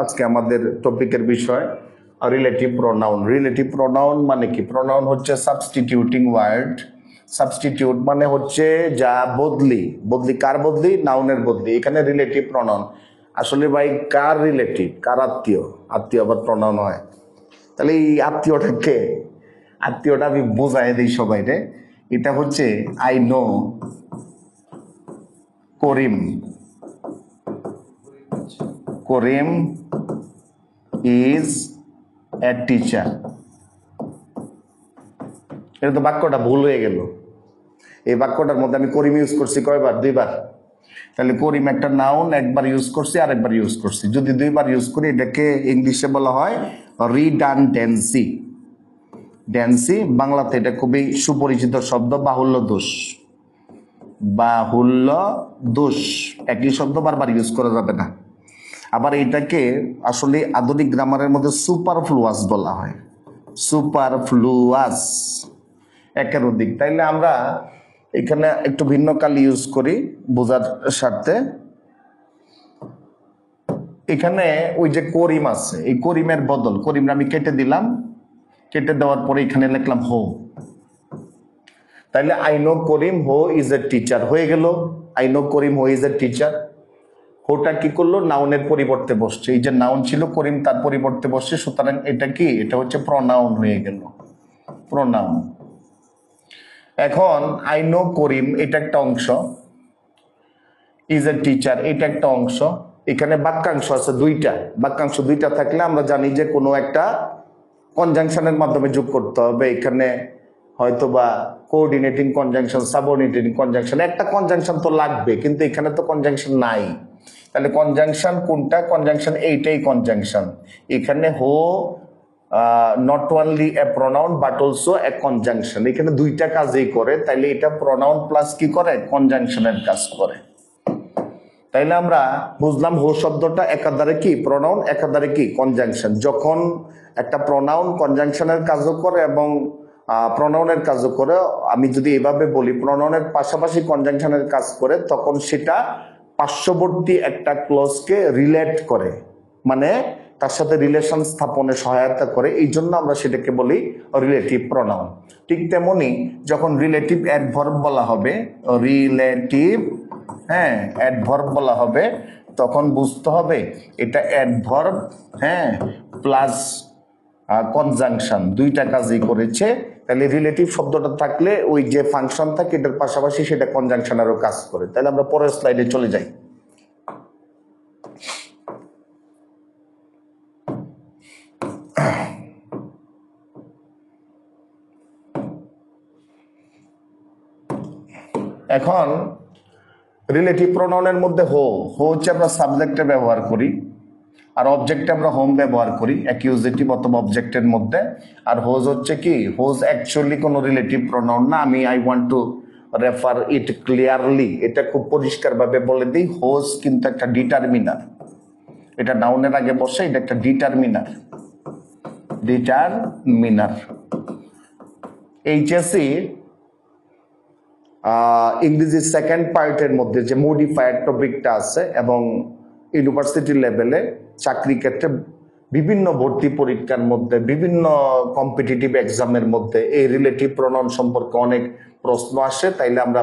আজকে আমাদের টপিকের বিষয় রিলেটিভ প্রোনাউন। রিলেটিভ প্রোনাউন মানে কি? প্রোনাউন হচ্ছে সাবস্টিটিউটিং ওয়ার্ড। সাবস্টিটিউট মানে হচ্ছে যা বদলি। বদলি কার বদলি? নাউনের বদলি। এখানে রিলেটিভ প্রোনাউন আসলে ভাই কার রিলেটিভ? কার আত্মীয়? আত্মীয় আবার প্রোনাউন হয়? তাহলে এই আত্মীয়টাকে, আত্মীয়টা আমি বোঝাই দিই সবাই রে। এটা হচ্ছে I know Karim. Karim is a teacher. এটা তো বাক্যটা ভুল হয়ে গেল। এই বাক্যটার মধ্যে আমি করিম ইউজ করছি কয়বার? দুইবার। তাহলে করিম একটা নাউন, একবার ইউজ করছি আর একবার ইউজ করছি। যদি দুইবার ইউজ করি এটাকে ইংলিশে বলা হয় রিডানডেন্সি। ড্যান্সি বাংলাতে এটা খুবই সুপরিচিত শব্দ, বাহুল্য দোষ। বাহুল্য দোষ একই শব্দ বারবার ইউজ করা যাবে না। আবার এটাকে আসলে আধুনিক গ্রামারের মধ্যে সুপারফ্লুয়াস বলা হয়। সুপারফ্লুয়াস, একের অধিক। তাইলে আমরা এখানে একটু ভিন্ন কাল ইউজ করি বোঝার স্বার্থে। এখানে ওই যে করিম আছে, এই করিমের বদল করিমটা আমি কেটে দিলাম। কেটে দেওয়ার পরে এখানে লিখলাম হো। তাইলে I know Karim who is a teacher হয়ে গেল। I know Karim who is a teacher. হোটা কি করলো? নাউনের পরিবর্তে বসছে। এই যে নাউন ছিল করিম, তার পরিবর্তে বসছে, সুতরাং এটা কি? এটা হচ্ছে প্রনাউন হয়ে গেল। প্রনাউন। এখন আই নো করিম এটা একটা অংশ, ইজ এ টিচার এটা একটা অংশ। এখানে বাক্যাংশ আছে দুইটা। বাক্যাংশ দুইটা থাকলে আমরা জানি যে কোনো একটা কনজাংশনের মাধ্যমে যোগ করতে হবে। এখানে হয়তোবা কোঅর্ডিনেটিং কনজাংশন, সাবঅর্ডিনেটিং কনজাংশন, একটা কনজাংশন তো লাগবে, কিন্তু এখানে তো কনজাংশন নাই। তাহলে কনজাংশন কোনটা? কনজাংশন এইটাই কনজাংশন। এখানে হো not only a pronoun but also a conjunction. এখানে দুইটা কাজই করে। তাইলে এটা প্রোনাউন প্লাস কি করে? কনজাংশনের কাজ করে। তাইলে আমরা বুঝলাম হো শব্দটা একাধারে কি প্রোনাউন, একাধারে কি কনজাংশন। যখন একটা প্রোনাউন কনজাংশনের কাজও করে এবং প্রোনাউনের কাজও করে, আমি যদি এভাবে বলি প্রোনাউনের পাশাপাশি কনজাংশনের কাজ করে, তখন সেটা পার্শ্ববর্তী একটা ক্লজকে রিলেট করে, মানে তার সাথে রিলেশন স্থাপনে সহায়তা করে। এই জন্য আমরা সেটাকে বলি রিলেটিভ প্রোনাউন। ঠিক তেমনি যখন রিলেটিভ অ্যাডভার্ব বলা হবে, রিলেটিভ অ্যাডভার্ব বলা হবে, তখন বুঝতে হবে এটা অ্যাডভার্ব প্লাস কনজাংশন দুইটা কাজই করেছে। তাহলে রিলেটিভ শব্দটা থাকলে ওই যে ফাংশন থাকে এটার পাশাপাশি সেটা কনজাংশনেরও কাজ করে। তাহলে আমরা পরের স্লাইডে চলে যাই। এখন রিলেটিভ প্রোনাউনের মধ্যে হো হচ্ছে আমরা সাবজেক্টে ব্যবহার করি, আর অবজেক্টে আমরা হোম ব্যবহার করি অ্যাকিউজেটিভ অথবা অবজেক্টের মধ্যে। আর হোজ হচ্ছে কি? হোজ অ্যাকচুয়ালি কোনো রিলেটিভ প্রোনাউন না। আমি I want to refer it clearly, এটা খুব পরিষ্কারভাবে বলে দিই। হোজ কিন্তু একটা ডিটারমিনার। এটা নাউনের আগে বসে, এটা একটা ডিটারমিনার। ডিটারমিনার। এইচএসসি ইংরেজি সেকেন্ড পার্টের মধ্যে যে মডিফায়ার টপিকটা আছে এবং ইউনিভার্সিটি লেভেলে চাকরি ক্ষেত্রে বিভিন্ন ভর্তি পরীক্ষার মধ্যে, বিভিন্ন কম্পিটিটিভ এক্সামের মধ্যে এই রিলেটিভ প্রোনাউন সম্পর্কে অনেক প্রশ্ন আসে। তাইলে আমরা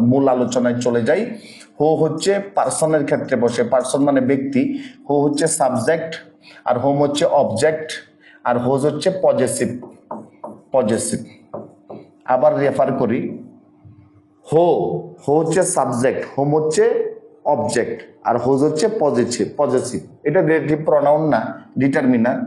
মূল আলোচনায় চলে যাই। হো হচ্ছে পার্সনের ক্ষেত্রে বসে, পার্সন মানে ব্যক্তি। হো হচ্ছে সাবজেক্ট, আর হোম হচ্ছে অবজেক্ট, আর হোজ হচ্ছে পজেসিভ। পজেসিভ। আবার রেফার করি, হো হচ্ছে সাবজেক্ট, হোম হচ্ছে অবজেক্ট, আর হোজ হচ্ছে পজেসিভ। এটা রিলেটিভ প্রোনাউন না, ডিটারমিনার।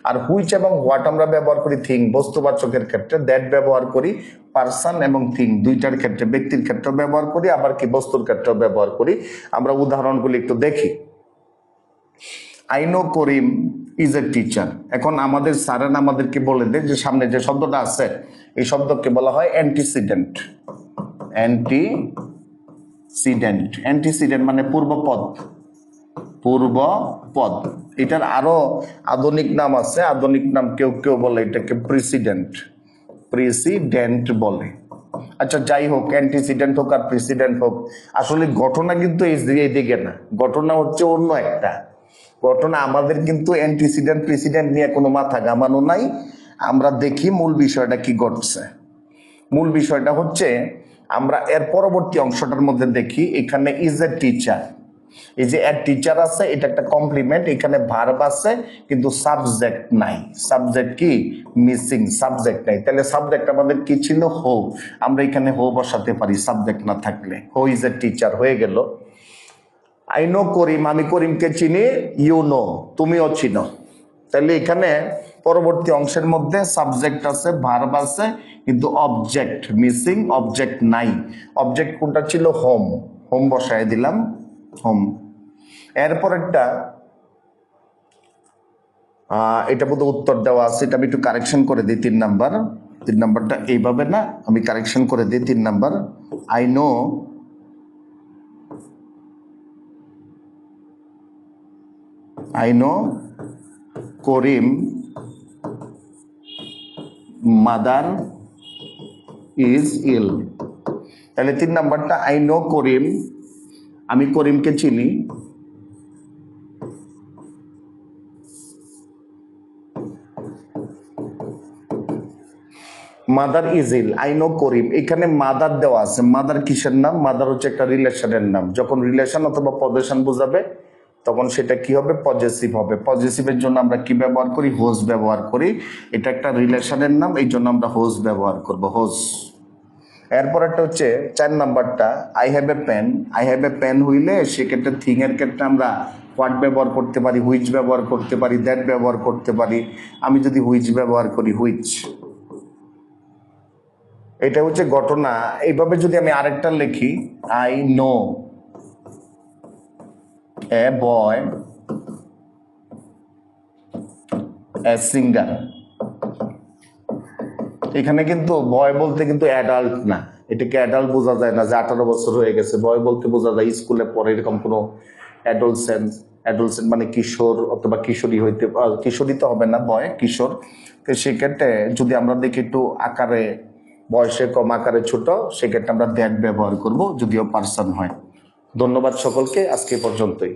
আর হুইচ এবং হোয়াট আমরা ব্যবহার করি থিং, বস্তুবাচকের ক্ষেত্রে। দ্যাট ব্যবহার করি পার্সন এবং থিং দুইটার ক্ষেত্রে, ব্যক্তির ক্ষেত্রেও ব্যবহার করি, আবার কি বস্তুর ক্ষেত্রেও ব্যবহার করি। আমরা উদাহরণগুলি একটু দেখি। I know Karim is a teacher. এখন আমাদের স্যারেন আমাদেরকে বলে দেয় যে সামনে যে শব্দটা আছে এই শব্দকে বলা হয় অ্যান্টিসিডেন্ট। অ্যান্টিসিডেন্ট। অ্যান্টিসিডেন্ট মানে পূর্বপদ। পূর্বপদ। এটার আরো আধুনিক নাম আছে। আধুনিক নাম কেউ কেউ বলে এটাকে প্রিসিডেন্ট। প্রিসিডেন্ট বলে। আচ্ছা যাই হোক, অ্যান্টিসিডেন্ট হোক আর প্রিসিডেন্ট হোক, আসলে ঘটনা কিন্তু এই দিকে না, ঘটনা হচ্ছে অন্য একটা। ঘটনা আমাদের কিন্তু অ্যান্টিসিডেন্ট প্রেসিডেন্ট নিয়ে কোনো মাথা ঘামানো নাই। আমরা দেখি মূল বিষয়টা কি ঘটছে। মূল বিষয়টা হচ্ছে আমরা এর পরবর্তী অংশটার মধ্যে দেখি, এখানে ইজ এ টিচার, এই যে এর টিচার আছে এটা একটা কমপ্লিমেন্ট, এখানে ভার্ব আছে কিন্তু সাবজেক্ট নাই। সাবজেক্ট কি মিসিং, সাবজেক্ট নাই। তাহলে সাবজেক্ট আমাদের কি ছিল হো, আমরা এখানে হো বসাতে পারি সাবজেক্ট না থাকলে। হো ইজ এ টিচার হয়ে গেল। আই নো করিম, আমি করিমকে চিনি, ইউ নো তুমিও চিনো। তাহলে এখানে পরবর্তী অংশের মধ্যে সাবজেক্ট আছে, ভার্ব আছে কিন্তু অবজেক্ট মিসিং, অবজেক্ট নাই। অবজেক্ট কোনটা ছিল হোম, হোম বসায় দিলাম হোম। এরপর একটা এটা বোধহয় উত্তর দেওয়া আছে, এটা আমি একটু কারেকশন করে দিই। 3 নাম্বার, 3 নাম্বারটা এইভাবে না, আমি কারেকশন করে দিই। 3 number, I know Karim mother is ill. তাহলে 3 নাম্বারটা আই নো করিম, আমি করিমকে চিনি, mother is ill. I know Karim, এখানে মাদার দেওয়া আছে। মাদার কিসের নাম? মাদার হচ্ছে একটা রিলেশনের নাম। যখন রিলেশন অথবা পজিশন বোঝাবে তখন সেটা কি হবে? পজেসিভ হবে। পজেসিভের জন্য আমরা কি ব্যবহার করি? হোজ ব্যবহার করি। এটা একটা রিলেশনের নাম, এই জন্য আমরা হোজ ব্যবহার করব, হোজ। এরপর একটা হচ্ছে 4 নাম্বারটা, I have a pen. I have a pen হইলে সেক্ষেত্রে থিং এর ক্ষেত্রে আমরা হোয়াট ব্যবহার করতে পারি, হুইচ ব্যবহার করতে পারি, দ্যাট ব্যবহার করতে পারি। আমি যদি হুইচ ব্যবহার করি, হুইচ। এটা হচ্ছে ঘটনা। এইভাবে যদি আমি আরেকটা লিখি, I know A boy a singer. এখানে কিন্তু বয় বলতে কিন্তু অ্যাডাল্ট না, এটাকে অ্যাডাল্ট বোঝা যায় না যে 18 বছর হয়ে গেছে। বয় বলতে বোঝা যায় স্কুলে পড়ে, এরকম কোনো অ্যাডোলসেন্স। অ্যাডোলসেন্ট মানে কিশোর অথবা কিশোরী হইতে, কিশোরী তো হবে না, বয় কিশোর। তো সেক্ষেত্রে যদি আমরা দেখি একটু আকারে বয়সে কম, আকারে ছোট, সেক্ষেত্রে আমরা দ্যাট ব্যবহার করব, যদিও পার্সন হয়। ধন্যবাদ সকলকে, আজকে পর্যন্তই।